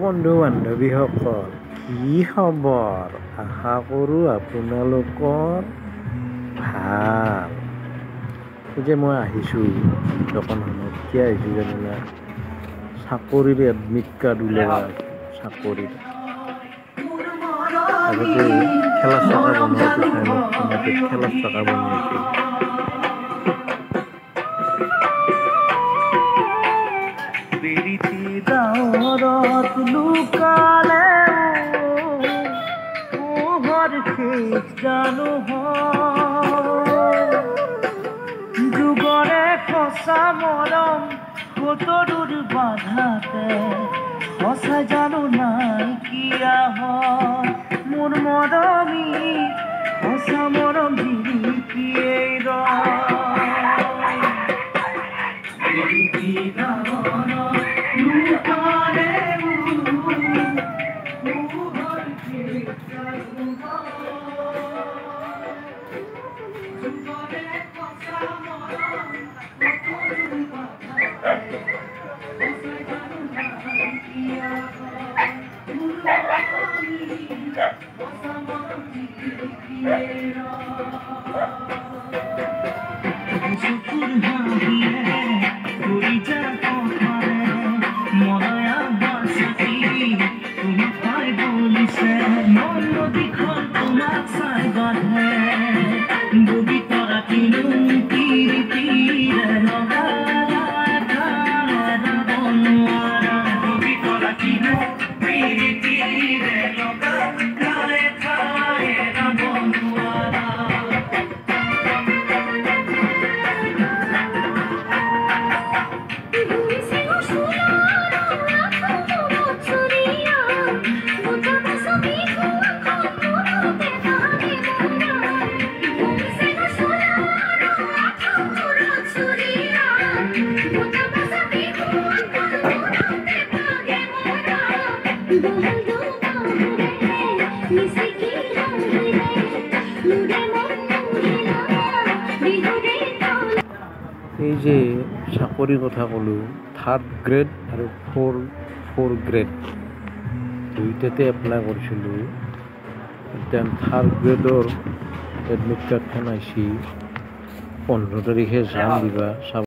বন্ধু বান্ধৱীসকল, কি খবৰ? আশা কৰোঁ আপোনালোকৰ ভাল। যে মই আহিছোঁ দোকানখনত, কিয় আহিছোঁ জানিনা? চাকৰিৰ এডমিট কাৰ্ড উলিয়াব চাকৰিৰ। আগতে খেলাৰ চকা বনোৱাটো চাই মোক ফোনতে খেলাৰ চকা বনাইছিল। ডাৱৰত লুকালে পোহৰ শেষ জানো যুগৰে সঁচা মৰম কতদূৰ বাধাতে সঁচা জানো নাইকিয়া হয় মোৰ মৰমী সঁচা মৰম জিলিকিয়েই এই যে চাকৰিৰ কথা ক'লোঁ, 3rd গ্ৰেড আৰু 4 গ্ৰেড দুইটাতে এপ্লাই কৰিছিলোঁ। এতিয়া 3rd গ্ৰেডৰ এডমিট কাৰ্ডখন আহিছে, 15 তাৰিখে যাম দিবা চাব।